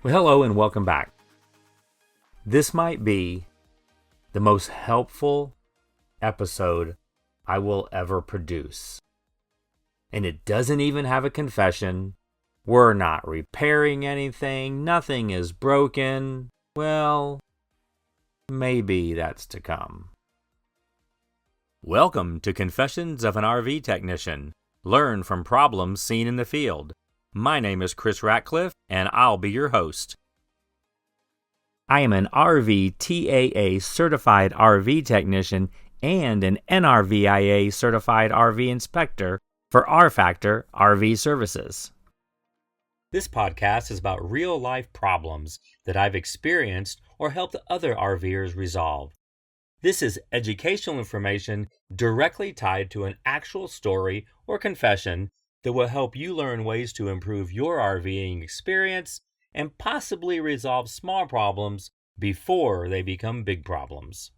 Well, hello and welcome back. This might be the most helpful episode I will ever produce. And it doesn't even have a confession. We're not repairing anything. Nothing is broken. Well, maybe that's to come. Welcome to Confessions of an RV Technician. Learn from problems seen in the field. My name is Chris Ratcliffe, and I'll be your host. I am an RVTAA certified RV technician and an NRVIA certified RV inspector for RFactor RV Services. This podcast is about real-life problems that I've experienced or helped other RVers resolve. This is educational information directly tied to an actual story or confession that will help you learn ways to improve your RVing experience and possibly resolve small problems before they become big problems.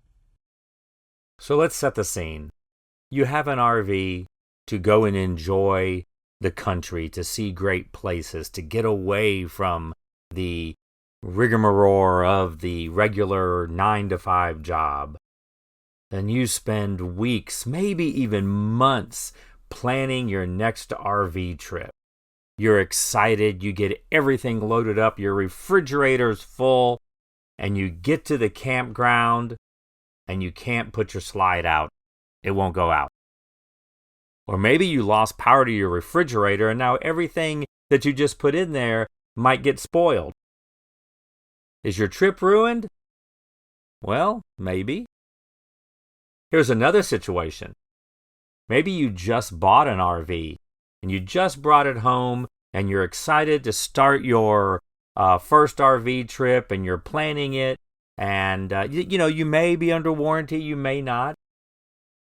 So let's set the scene. You have an RV to go and enjoy the country, to see great places, to get away from the rigmarole of the regular 9-to-5 job. Then you spend weeks, maybe even months, planning your next RV trip. You're excited, you get everything loaded up, your refrigerator's full, and you get to the campground and you can't put your slide out. It won't go out. Or maybe you lost power to your refrigerator and now everything that you just put in there might get spoiled. Is your trip ruined? Well, maybe. Here's another situation. Maybe you just bought an RV and you just brought it home and you're excited to start your first RV trip and you're planning it and you may be under warranty, you may not,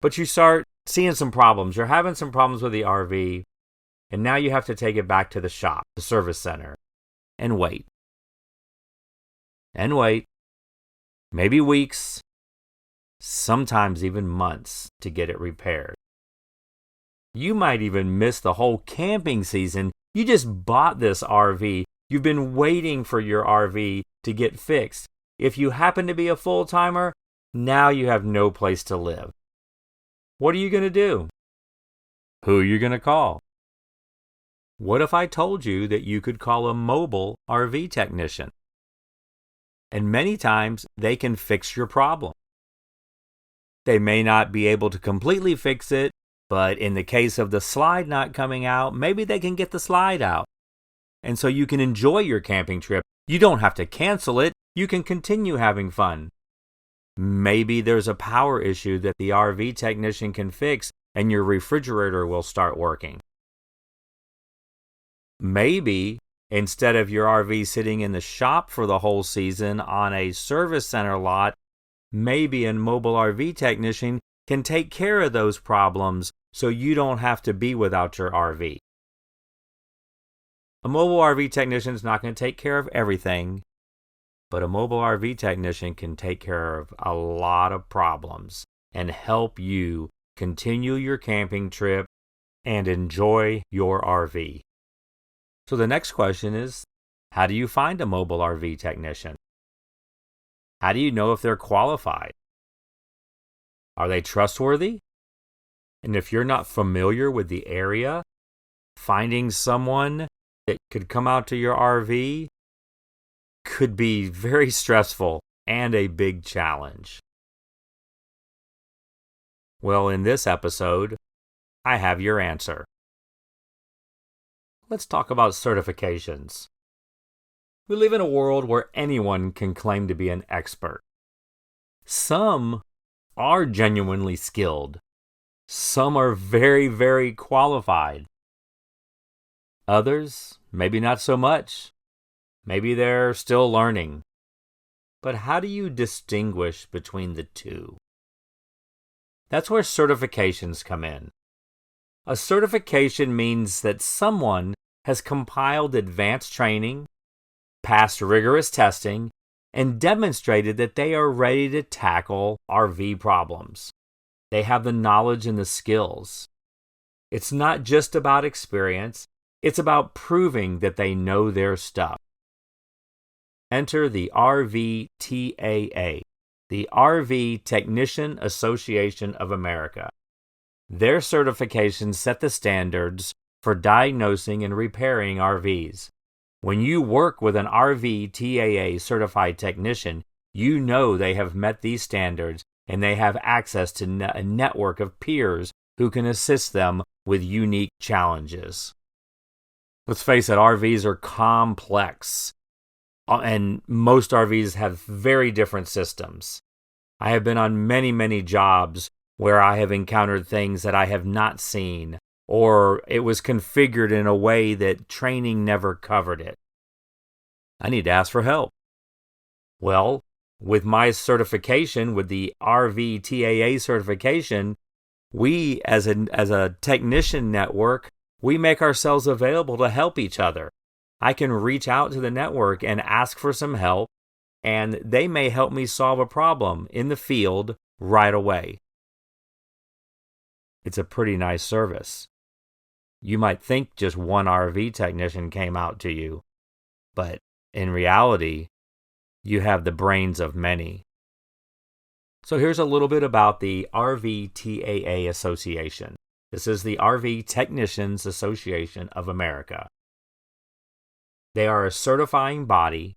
but you start seeing some problems. You're having some problems with the RV and now you have to take it back to the shop, the service center, and wait. And wait. Maybe weeks, sometimes even months to get it repaired. You might even miss the whole camping season. You just bought this RV. You've been waiting for your RV to get fixed. If you happen to be a full-timer, now you have no place to live. What are you going to do? Who are you going to call? What if I told you that you could call a mobile RV technician? And many times they can fix your problem. They may not be able to completely fix it, but in the case of the slide not coming out, maybe they can get the slide out. And so you can enjoy your camping trip. You don't have to cancel it. You can continue having fun. Maybe there's a power issue that the RV technician can fix and your refrigerator will start working. Maybe instead of your RV sitting in the shop for the whole season on a service center lot, maybe a mobile RV technician can take care of those problems so you don't have to be without your RV. A mobile RV technician is not going to take care of everything, but a mobile RV technician can take care of a lot of problems and help you continue your camping trip and enjoy your RV. So the next question is, how do you find a mobile RV technician? How do you know if they're qualified? Are they trustworthy? And if you're not familiar with the area, finding someone that could come out to your RV could be very stressful and a big challenge. Well, in this episode, I have your answer. Let's talk about certifications. We live in a world where anyone can claim to be an expert. Some are genuinely skilled. Some are very, very qualified. Others, maybe not so much. Maybe they're still learning. But how do you distinguish between the two? That's where certifications come in. A certification means that someone has compiled advanced training, passed rigorous testing, and demonstrated that they are ready to tackle RV problems. They have the knowledge and the skills. It's not just about experience, it's about proving that they know their stuff. enter the RVTAA, the RV Technician Association of America. Their certifications set the standards for diagnosing and repairing RVs. When you work with an RVTAA certified technician, you know they have met these standards and they have access to a network of peers who can assist them with unique challenges. Let's face it, RVs are complex, and most RVs have very different systems. I have been on many jobs where I have encountered things that I have not seen, or it was configured in a way that training never covered it. I need to ask for help. Well, with my certification, with the RVTAA certification, we as a technician network, we make ourselves available to help each other. I can reach out to the network and ask for some help, and they may help me solve a problem in the field right away. It's a pretty nice service. You might think just one RV technician came out to you, but in reality, you have the brains of many. So here's a little bit about the RVTAA Association. This is the RV Technicians Association of America. They are a certifying body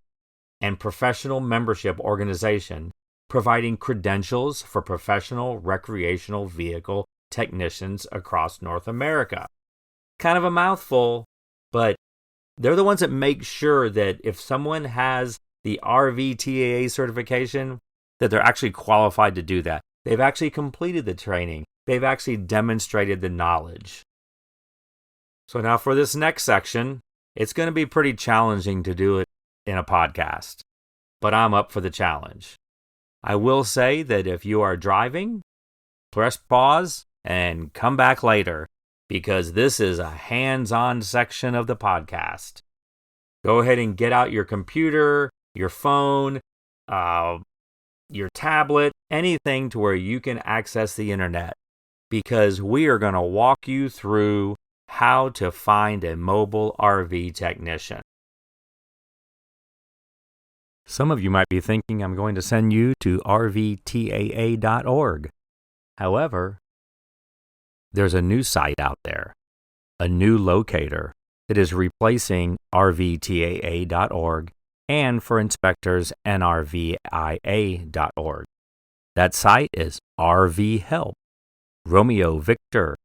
and professional membership organization providing credentials for professional recreational vehicle technicians across North America. Kind of a mouthful, but they're the ones that make sure that if someone has the RVTAA certification, that they're actually qualified to do that. They've actually completed the training. They've actually demonstrated the knowledge. So now for this next section, it's going to be pretty challenging to do it in a podcast, but I'm up for the challenge. I will say that if you are driving, press pause and come back later, because this is a hands-on section of the podcast. Go ahead and get out your computer, your phone, your tablet, anything to where you can access the internet, because we are going to walk you through how to find a mobile RV technician. Some of you might be thinking I'm going to send you to rvtaa.org. However, there's a new site out there, a new locator that is replacing rvtaa.org and for inspectors nrvia.org. That site is RVhelp, Romeo Victor,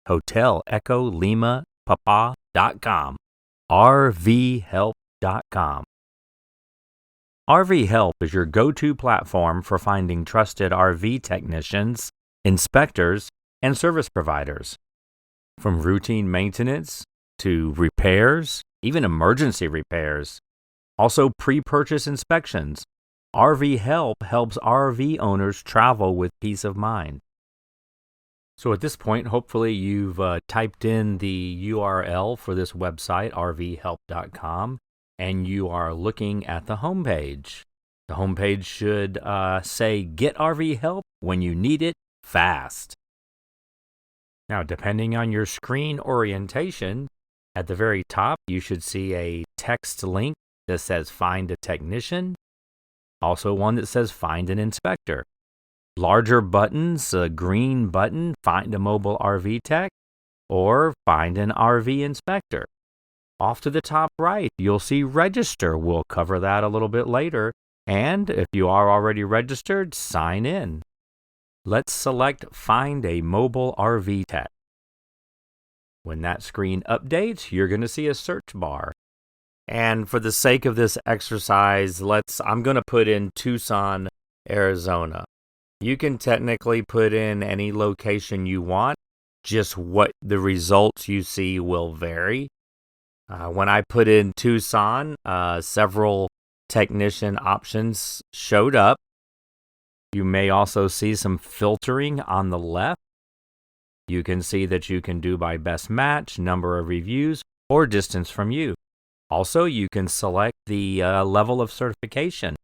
Hotel Echo Lima Papa.com, rvhelp.com. RVhelp is your go-to platform for finding trusted RV technicians, inspectors, and service providers. From routine maintenance to repairs, even emergency repairs, also pre-purchase inspections, RVhelp helps RV owners travel with peace of mind. So at this point, hopefully you've typed in the URL for this website, rvhelp.com, and you are looking at the homepage. The homepage should say, Get RV Help when you need it fast. Now, depending on your screen orientation, at the very top, you should see a text link that says Find a Technician, also one that says Find an Inspector. Larger buttons, a green button, Find a Mobile RV Tech, or Find an RV Inspector. Off to the top right, you'll see Register. We'll cover that a little bit later. And if you are already registered, sign in. Let's select Find a Mobile RV Tech. When that screen updates, you're going to see a search bar. And for the sake of this exercise, I'm going to put in Tucson, Arizona. You can technically put in any location you want, just what the results you see will vary. When I put in Tucson, several technician options showed up. You may also see some filtering on the left. You can see that you can do by best match, number of reviews, or distance from you. Also, you can select the level of certification.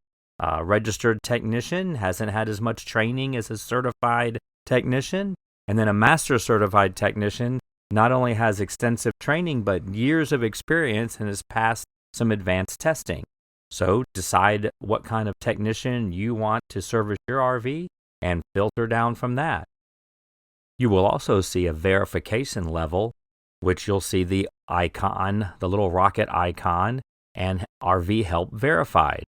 Registered technician hasn't had as much training as a certified technician. And then a master certified technician not only has extensive training, but years of experience and has passed some advanced testing. So decide what kind of technician you want to service your RV and filter down from that. You will also see a verification level, which you'll see the icon, the little rocket icon, and RV Help Verified.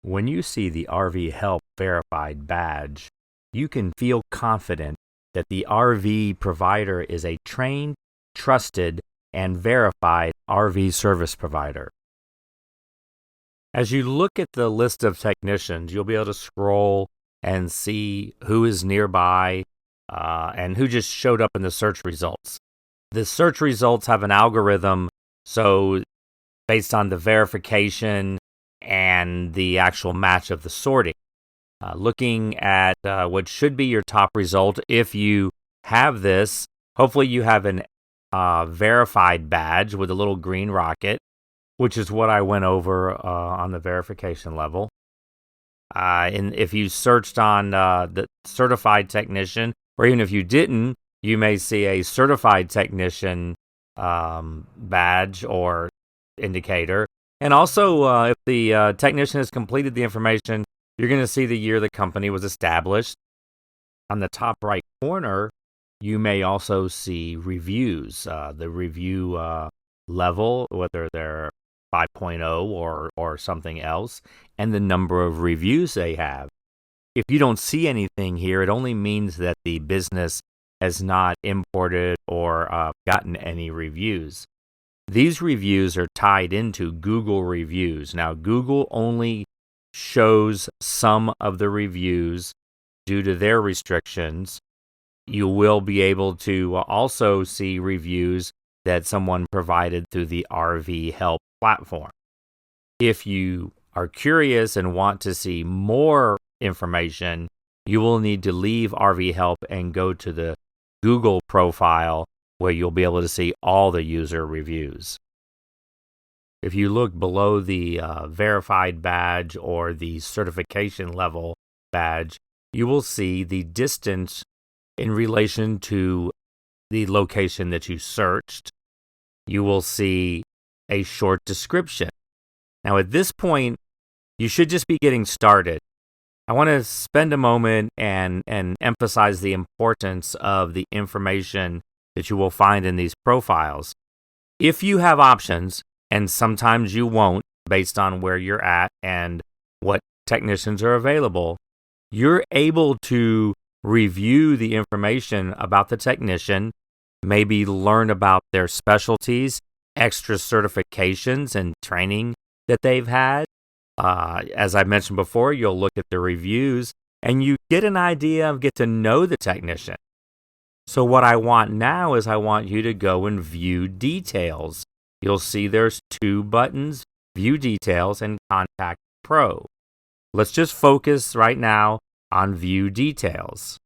When you see the RV Help Verified badge, you can feel confident that the RV provider is a trained, trusted, and verified RV service provider. As you look at the list of technicians, you'll be able to scroll and see who is nearby and who just showed up in the search results. The search results have an algorithm, so based on the verification and the actual match of the sorting. Looking at what should be your top result, if you have this, hopefully you have an verified badge with a little green rocket, which is what I went over on the verification level. And if you searched on the certified technician, or even if you didn't, you may see a certified technician badge or indicator. And also, if the technician has completed the information, you're going to see the year the company was established. On the top right corner, you may also see reviews, the review level, whether they're 5.0 or something else, and the number of reviews they have. If you don't see anything here, it only means that the business has not imported or gotten any reviews. These reviews are tied into Google reviews. Now, Google only shows some of the reviews due to their restrictions. You will be able to also see reviews that someone provided through the RV Help platform. If you are curious and want to see more information, you will need to leave RV Help and go to the Google profile where you'll be able to see all the user reviews. If you look below the verified badge or the certification level badge, you will see the distance in relation to the location that you searched. You will see a short description. Now, at this point, you should just be getting started. I want to spend a moment and emphasize the importance of the information that you will find in these profiles. If you have options, and sometimes you won't based on where you're at and what technicians are available, you're able to review the information about the technician, maybe learn about their specialties, extra certifications and training that they've had. As I mentioned before, you'll look at the reviews and you get an idea and get to know the technician. So what I want now is I want you to go and view details. You'll see there's two buttons, View Details and Contact Pro. Let's just focus right now on View Details.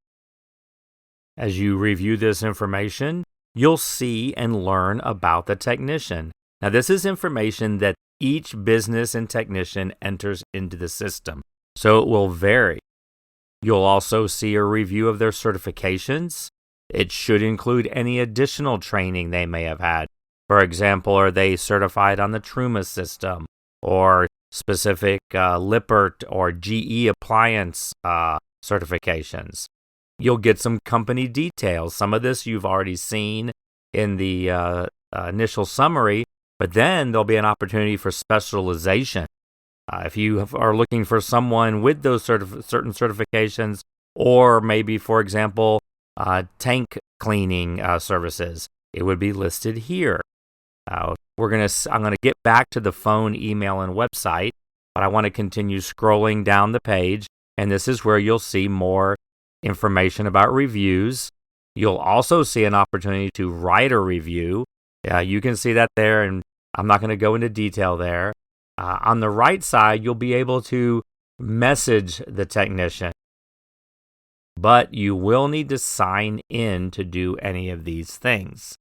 As you review this information, you'll see and learn about the technician. Now, this is information that each business and technician enters into the system, so it will vary. You'll also see a review of their certifications. It should include any additional training they may have had. For example, are they certified on the Truma system or specific Lippert or GE appliance certifications? You'll get some company details. Some of this you've already seen in the initial summary, but then there'll be an opportunity for specialization. If you are looking for someone with those certain certifications, or maybe, for example, tank cleaning services, it would be listed here. I'm going to get back to the phone, email, and website, but I want to continue scrolling down the page, and this is where you'll see more information about reviews. You'll also see an opportunity to write a review. You can see that there, and I'm not going to go into detail there. On the right side, you'll be able to message the technician, but you will need to sign in to do any of these things.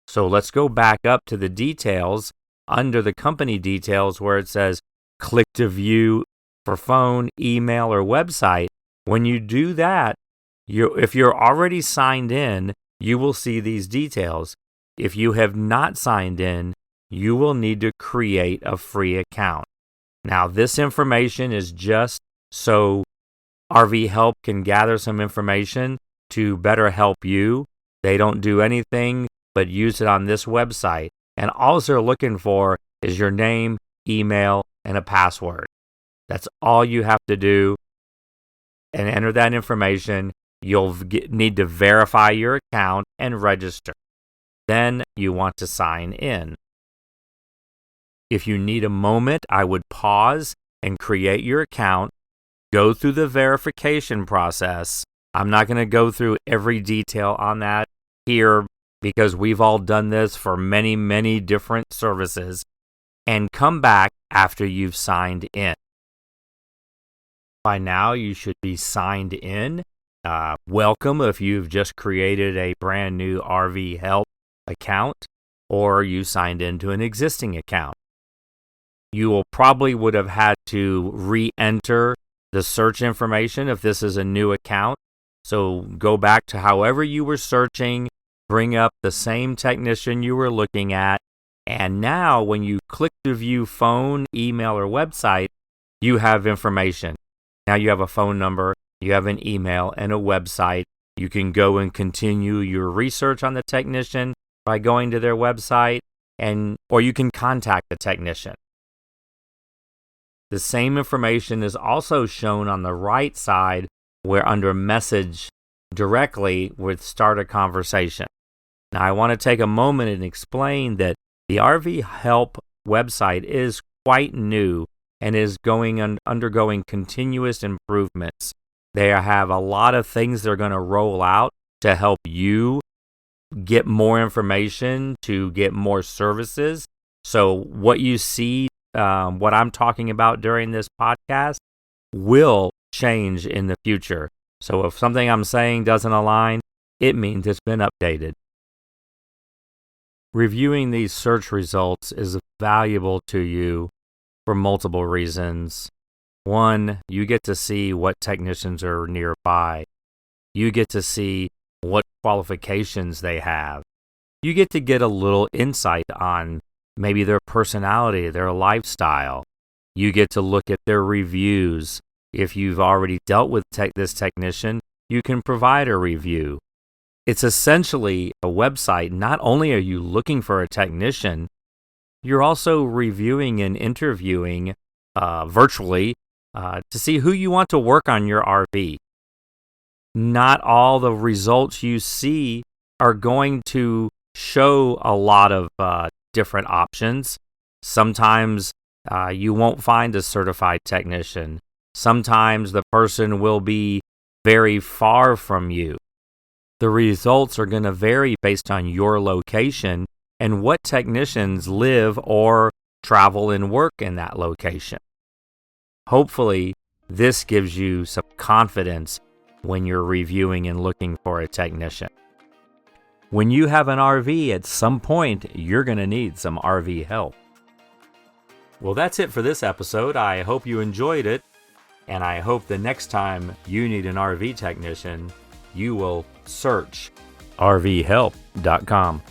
So let's go back up to the details under the company details where it says click to view for phone, email, or website. When you do that, if you're already signed in, you will see these details. If you have not signed in, you will need to create a free account. Now, this information is just so RV Help can gather some information to better help you. They don't do anything but use it on this website. And all they're looking for is your name, email, and a password. That's all you have to do and enter that information. You'll need to verify your account and register. Then you want to sign in. If you need a moment, I would pause and create your account, go through the verification process. I'm not going to go through every detail on that here because we've all done this for many, many different services, and come back after you've signed in. By now, you should be signed in. Welcome if you've just created a brand new RV Help account or you signed into an existing account. You would have had to re-enter the search information if this is a new account. So go back to however you were searching, bring up the same technician you were looking at, and now when you click to view phone, email, or website, you have information. Now you have a phone number, you have an email, and a website. You can go and continue your research on the technician by going to their website, or you can contact the technician. The same information is also shown on the right side where under message directly would start a conversation. Now I want to take a moment and explain that the RV Help website is quite new and is undergoing continuous improvements. They have a lot of things they're going to roll out to help you get more information, to get more services. So what you see, what I'm talking about during this podcast will change in the future. So if something I'm saying doesn't align, it means it's been updated. Reviewing these search results is valuable to you for multiple reasons. One, you get to see what technicians are nearby. You get to see what qualifications they have. You get a little insight on maybe their personality, their lifestyle. You get to look at their reviews. If you've already dealt with this technician, you can provide a review. It's essentially a website. Not only are you looking for a technician, you're also reviewing and interviewing virtually to see who you want to work on your RV. Not all the results you see are going to show a lot of different options. Sometimes you won't find a certified technician. Sometimes the person will be very far from you. The results are going to vary based on your location and what technicians live or travel and work in that location. Hopefully, this gives you some confidence when you're reviewing and looking for a technician. When you have an RV, at some point, you're going to need some RV help. Well, that's it for this episode. I hope you enjoyed it, and I hope the next time you need an RV technician, you will search RVhelp.com.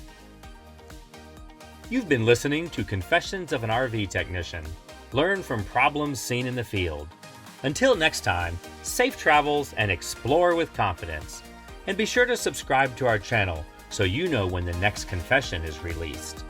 You've been listening to Confessions of an RV Technician. Learn from problems seen in the field. Until next time, safe travels and explore with confidence. And be sure to subscribe to our channel so you know when the next confession is released.